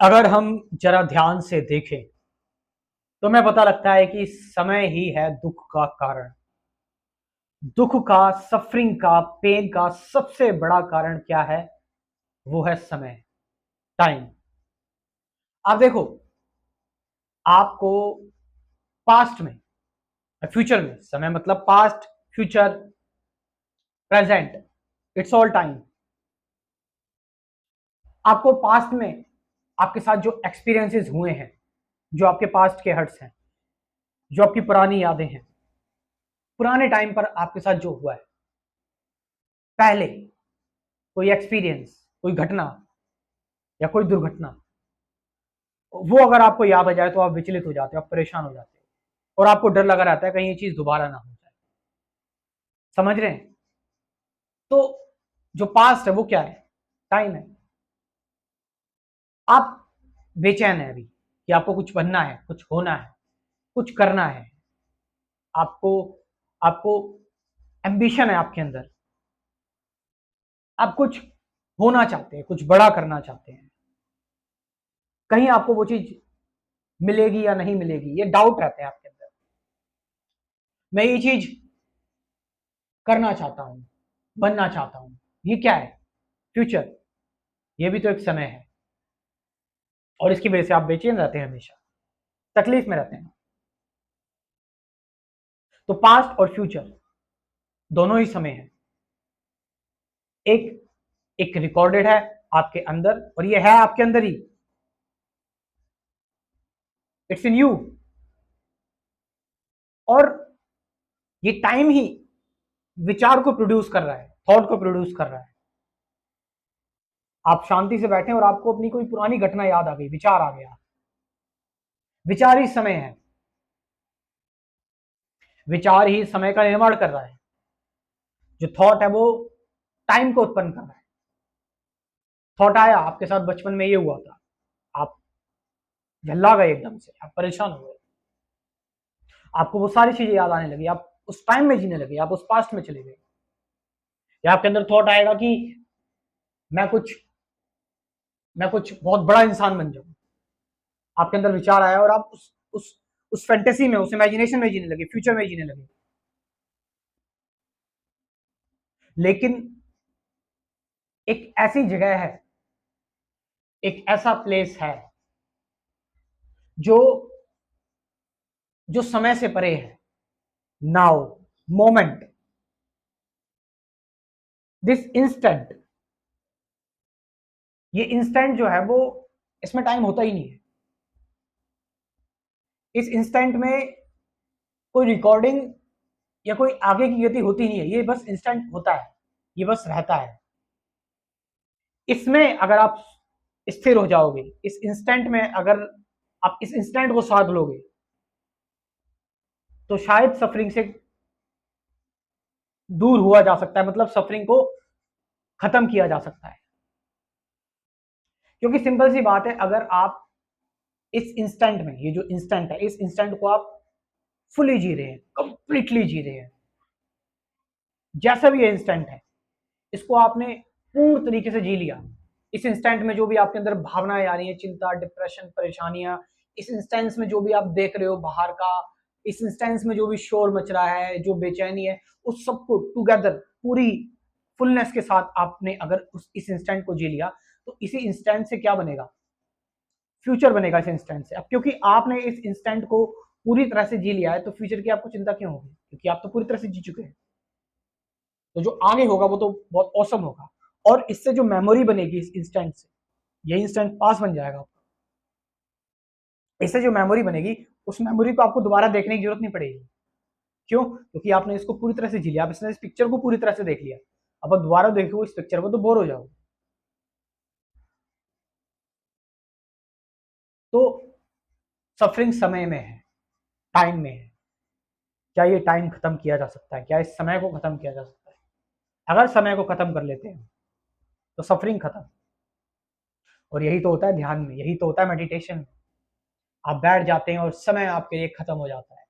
अगर हम जरा ध्यान से देखें तो हमें पता लगता है कि समय ही है दुख का कारण। दुख का, सफरिंग का, पेन का सबसे बड़ा कारण क्या है? वो है समय, टाइम। आप देखो, आपको पास्ट में, फ्यूचर में, समय मतलब past, future, present, it's all time. आपको पास्ट में आपके साथ जो एक्सपीरियंसेस हुए हैं, जो आपके पास्ट के हर्ट्स हैं, जो आपकी पुरानी यादें हैं, पुराने टाइम पर आपके साथ जो हुआ है, पहले कोई एक्सपीरियंस, कोई घटना या कोई दुर्घटना, वो अगर आपको याद आ जाए तो आप विचलित हो जाते हो, आप परेशान हो जाते हो और आपको डर लगा रहता है कहीं ये चीज दोबारा ना हो जाए। समझ रहे हैं? तो जो पास्ट है वो क्या है? टाइम है। आप बेचैन है अभी कि आपको कुछ बनना है, कुछ होना है, कुछ करना है। आपको आपको एम्बिशन है आपके अंदर। आप कुछ होना चाहते हैं, कुछ बड़ा करना चाहते हैं। कहीं आपको वो चीज मिलेगी या नहीं मिलेगी, ये डाउट रहते हैं आपके अंदर। मैं ये चीज करना चाहता हूं, बनना चाहता हूं। ये क्या है? फ्यूचर। ये भी तो एक समय है और इसकी वजह से आप बेचैन रहते हैं, हमेशा तकलीफ में रहते हैं। तो पास्ट और फ्यूचर दोनों ही समय है। एक एक रिकॉर्डेड है आपके अंदर और ये है आपके अंदर ही, इट्स इन यू। और ये टाइम ही विचार को प्रोड्यूस कर रहा है, थॉट को प्रोड्यूस कर रहा है। आप शांति से बैठे और आपको अपनी कोई पुरानी घटना याद आ गई, विचार आ गया। विचार ही समय है। विचार ही समय का निर्माण कर रहा है। जो थॉट है वो टाइम को उत्पन्न कर रहा है। थॉट आया, आपके साथ बचपन में ये हुआ था, आप झल्ला गए, एकदम से आप परेशान हो गए, आपको वो सारी चीजें याद आने लगी, आप उस टाइम में जीने लगे, आप उस पास्ट में चले गए। या आपके अंदर थॉट आएगा कि मैं कुछ मैं कुछ बहुत बड़ा इंसान बन जाऊं। आपके अंदर विचार आया और आप उस फैंटेसी में, उस इमेजिनेशन में जीने लगे, फ्यूचर में जीने लगे। लेकिन एक ऐसी जगह है, एक ऐसा प्लेस है जो जो समय से परे है। Now, moment, this instant. ये इंस्टेंट जो है वो, इसमें टाइम होता ही नहीं है। इस इंस्टेंट में कोई रिकॉर्डिंग या कोई आगे की गति होती नहीं है। ये बस इंस्टेंट होता है, ये बस रहता है। इसमें अगर आप स्थिर हो जाओगे, इस इंस्टेंट में अगर आप इस इंस्टेंट को साध लोगे, तो शायद सफरिंग से दूर हुआ जा सकता है, मतलब सफरिंग को खत्म किया जा सकता है। क्योंकि सिंपल सी बात है, अगर आप इस इंस्टेंट में, ये जो इंस्टेंट है, इस इंस्टेंट को आप फुली जी रहे हैं, कंप्लीटली जी रहे हैं, जैसा भी ये इंस्टेंट है, इसको आपने पूर्ण तरीके से जी लिया। इस इंस्टेंट में जो भी आपके अंदर भावनाएं आ रही हैं, चिंता, डिप्रेशन, परेशानियां, इस इंस्टेंस में जो भी आप देख रहे हो बाहर का, इस इंस्टेंस में जो भी शोर मच रहा है, जो बेचैनी है, उस सबको टुगेदर, पूरी फुलनेस के साथ आपने अगर इस इंस्टेंट को जी लिया, तो इसी इंस्टेंट से क्या बनेगा? फ्यूचर बनेगा इस इंस्टेंट से। अब क्योंकि आपने इस इंस्टेंट को पूरी तरह से जी लिया है, तो फ्यूचर की आपको चिंता क्यों होगी? क्योंकि आप तो पूरी तरह से जी चुके हैं। तो जो आगे होगा वो तो बहुत औसम होगा। और इससे जो मेमोरी बनेगी इस इंस्टेंट से, ये इंस्टेंट पास बन जाएगा आपका। इससे जो मेमोरी बनेगी, उस मेमोरी को आपको दोबारा देखने की जरूरत नहीं पड़ेगी। क्यों? क्योंकि आपने इसको पूरी तरह से जी लिया, आप इसने इस पिक्चर को पूरी तरह से देख लिया। अब आप दोबारा देखो इस पिक्चर को तो बोर हो जाओगे। तो सफरिंग समय में है, टाइम में है। क्या ये टाइम खत्म किया जा सकता है? क्या इस समय को खत्म किया जा सकता है? अगर समय को खत्म कर लेते हैं तो सफरिंग खत्म। और यही तो होता है ध्यान में, यही तो होता है मेडिटेशन में। आप बैठ जाते हैं और समय आपके लिए खत्म हो जाता है।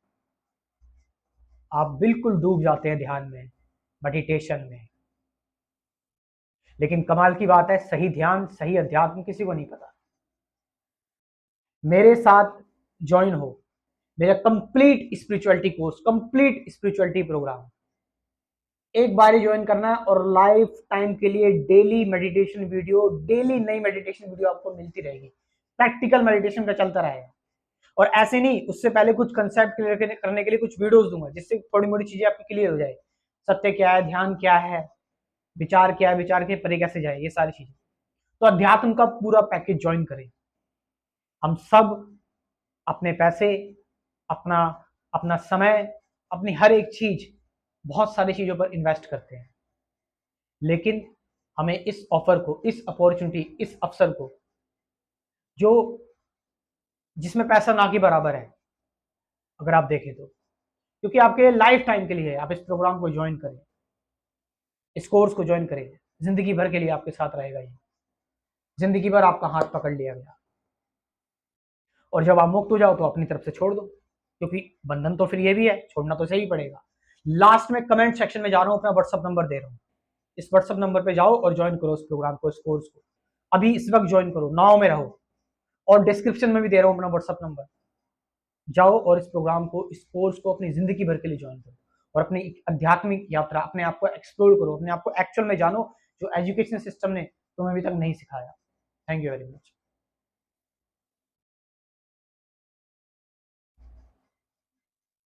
आप बिल्कुल डूब जाते हैं ध्यान में, मेडिटेशन में। लेकिन कमाल की बात है, सही ध्यान, सही अध्यात्म किसी को नहीं पता। मेरे साथ ज्वाइन हो, मेरा complete spirituality course, complete spirituality program एक बार ही ज्वाइन करना है और लाइफ टाइम के लिए डेली मेडिटेशन वीडियो, डेली नई मेडिटेशन वीडियो आपको मिलती रहेगी। प्रैक्टिकल मेडिटेशन का चलता रहेगा। और ऐसे नहीं, उससे पहले कुछ कंसेप्ट क्लियर करने के लिए कुछ वीडियोस दूंगा, जिससे थोड़ी मोड़ी चीजें आपकी क्लियर हो जाए। सत्य क्या है, ध्यान क्या है, विचार क्या है, विचार के परे कैसे जाए, ये सारी चीजें। तो अध्यात्म का पूरा पैकेज ज्वाइन करें। हम सब अपने पैसे, अपना अपना समय, अपनी हर एक चीज, बहुत सारी चीजों पर इन्वेस्ट करते हैं, लेकिन हमें इस ऑफर को, इस अपॉर्चुनिटी, इस अवसर को, जो जिसमें पैसा ना के बराबर है, अगर आप देखें तो, क्योंकि आपके लाइफ टाइम के लिए है। आप इस प्रोग्राम को ज्वाइन करें, इस कोर्स को ज्वाइन करें, जिंदगी भर के लिए आपके साथ रहेगा ये, जिंदगी भर आपका हाथ पकड़ लिया गया। और जब आप मुक्त हो जाओ तो अपनी तरफ से छोड़ दो, क्योंकि बंधन तो फिर ये भी है, छोड़ना तो सही पड़ेगा। लास्ट में कमेंट सेक्शन में जा रहा हूं, अपना व्हाट्सअप नंबर दे रहा हूं, इस व्हाट्सअप नंबर पे जाओ और ज्वाइन करो इस प्रोग्राम को, इस कोर्स को। अभी इस वक्त ज्वाइन करो, नाव में रहो। और डिस्क्रिप्शन में भी दे रहा हूं अपना व्हाट्सअप नंबर, जाओ और इस प्रोग्राम को, इस कोर्स को अपनी जिंदगी भर के लिए ज्वाइन करो और अपनी आध्यात्मिक यात्रा, अपने आप को एक्सप्लोर करो, अपने आप को एक्चुअल में जानो, जो एजुकेशन सिस्टम ने तुम्हें अभी तक नहीं सिखाया। Thank you very much.